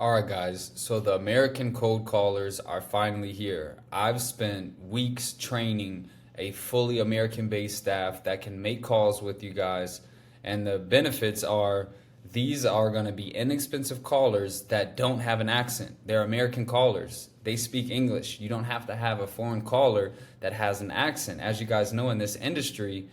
All right, guys. So the American cold callers are finally here. I've spent weeks training a fully American based staff that can make calls with you guys. And the benefits are these are going to be inexpensive callers that don't have an accent. They're American callers. They speak English. You don't have to have a foreign caller that has an accent. As you guys know, in this industry,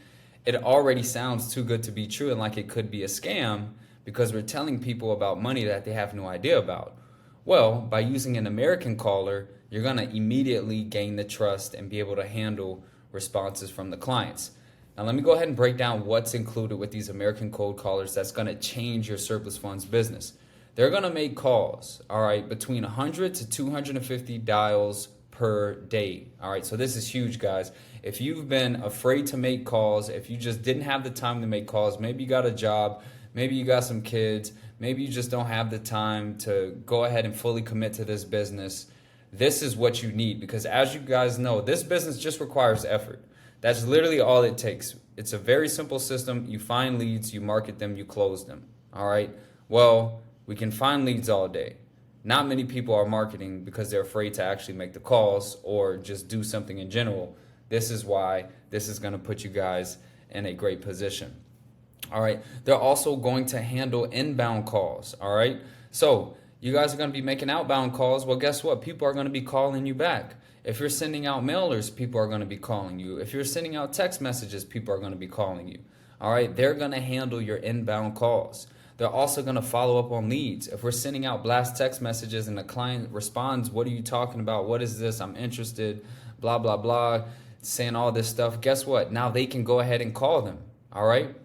it already sounds too good to be true and like it could be a scam because we're telling people about money that they have no idea about. Well, by using an American caller, you're going to immediately gain the trust and be able to handle responses from the clients. Now, let me go ahead and break down what's included with these American cold callers that's going to change your surplus funds business. They're going to make calls, all right, between 100 to 250 dials per day. All right, so this is huge, guys. If you've been afraid to make calls, if you just didn't have the time to make calls, maybe you got a job, maybe you got some kids, maybe you just don't have the time to go ahead and fully commit to this business, this is what you need because as you guys know, this business just requires effort. That's literally all it takes. It's a very simple system. You find leads, you market them, you close them. All right. Well, we can find leads all day. Not many people are marketing because they're afraid to actually make the calls or just do something in general. This is why this is going to put you guys in a great position. All right. They're also going to handle inbound calls. All right. So you guys are going to be making outbound calls. Well, guess what? People are going to be calling you back. If you're sending out mailers, people are going to be calling you. If you're sending out text messages, people are going to be calling you. All right. They're going to handle your inbound calls. They're also going to follow up on leads. If we're sending out blast text messages and the client responds, what are you talking about? What is this? I'm interested, blah, blah, blah, saying all this stuff. Guess what? Now they can go ahead and call them. All right.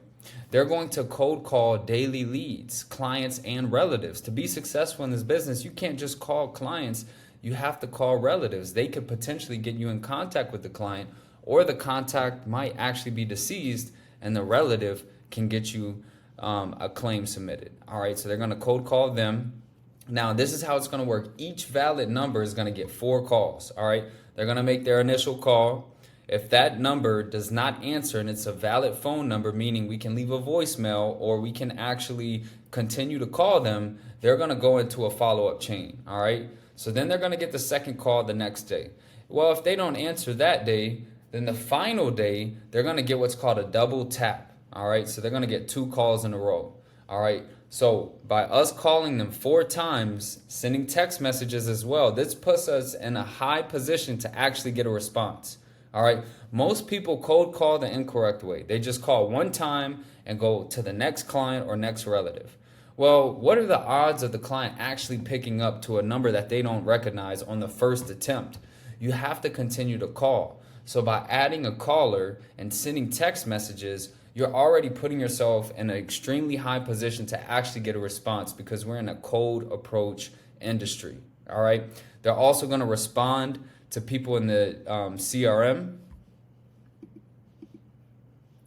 They're going to cold call daily leads, clients and relatives. To be successful in this business, you can't just call clients. You have to call relatives. They could potentially get you in contact with the client, or the contact might actually be deceased and the relative can get you a claim submitted. All right, so they're going to cold call them. Now, this is how it's going to work. Each valid number is going to get 4 calls. All right, they're going to make their initial call. If that number does not answer and it's a valid phone number, meaning we can leave a voicemail or we can actually continue to call them, they're going to go into a follow-up chain. All right, so then they're going to get the second call the next day. Well, if they don't answer that day, then the final day, they're going to get what's called a double tap. All right, so they're going to get 2 calls in a row. All right, so by us calling them 4 times, sending text messages as well, this puts us in a high position to actually get a response. All right, most people cold call the incorrect way. They just call one time and go to the next client or next relative. Well, what are the odds of the client actually picking up to a number that they don't recognize on the first attempt? You have to continue to call. So by adding a caller and sending text messages, you're already putting yourself in an extremely high position to actually get a response because we're in a cold approach industry. All right. They're also going to respond to people in the CRM.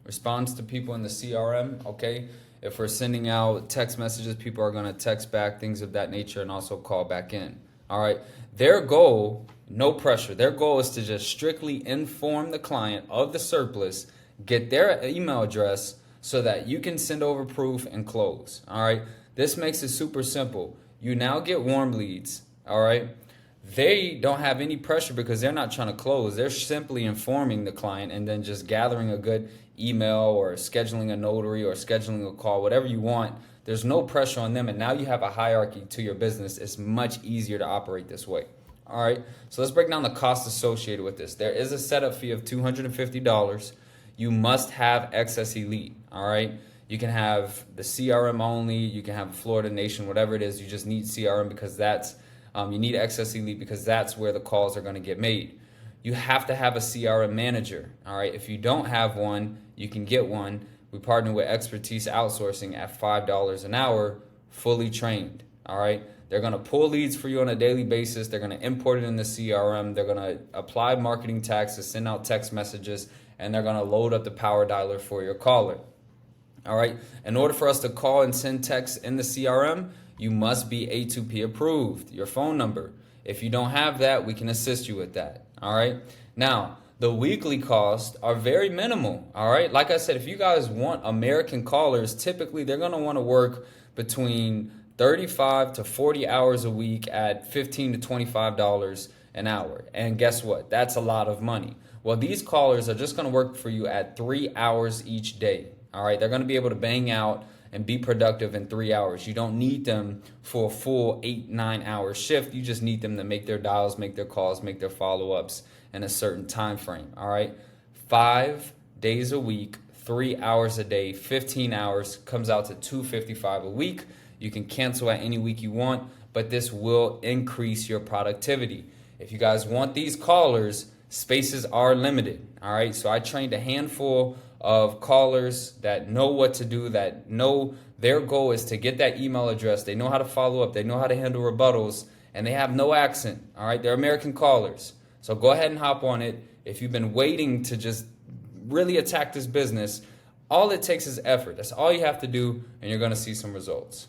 Responds to people in the CRM. Okay. If we're sending out text messages, people are going to text back, things of that nature, and also call back in. All right. Their goal, no pressure. Their goal is to just strictly inform the client of the surplus, get their email address so that you can send over proof and close. All right. This makes it super simple. You now get warm leads. All right. They don't have any pressure because they're not trying to close. They're simply informing the client and then just gathering a good email or scheduling a notary or scheduling a call, whatever you want. There's no pressure on them. And now you have a hierarchy to your business. It's much easier to operate this way. All right. So let's break down the cost associated with this. There is a setup fee of $250. You must have Excess Elite, all right? You can have the CRM only. You can have Florida Nation, whatever it is. You just need CRM because that's, you need Excess Elite because that's where the calls are going to get made. You have to have a CRM manager, all right? If you don't have one, you can get one. We partner with Expertise Outsourcing at $5 an hour, fully trained, all right? They're going to pull leads for you on a daily basis. They're going to import it in the CRM. They're going to apply marketing taxes, send out text messages, and they're going to load up the power dialer for your caller. All right. In order for us to call and send text in the CRM, you must be A2P approved, your phone number. If you don't have that, we can assist you with that. All right. Now, the weekly costs are very minimal. All right. Like I said, if you guys want American callers, typically they're going to want to work between 35 to 40 hours a week at $15 to $25 an hour. And guess what? That's a lot of money. Well, these callers are just going to work for you at 3 hours each day. All right. They're going to be able to bang out and be productive in 3 hours. You don't need them for a full 8-9 hour shift. You just need them to make their dials, make their calls, make their follow-ups in a certain time frame. All right. 5 days a week, 3 hours a day, 15 hours comes out to $255 a week. You can cancel at any week you want, but this will increase your productivity. If you guys want these callers, spaces are limited. All right. So I trained a handful of callers that know what to do, that know their goal is to get that email address. They know how to follow up. They know how to handle rebuttals, and they have no accent. All right. They're American callers. So go ahead and hop on it. If you've been waiting to just really attack this business, all it takes is effort. That's all you have to do, and you're going to see some results.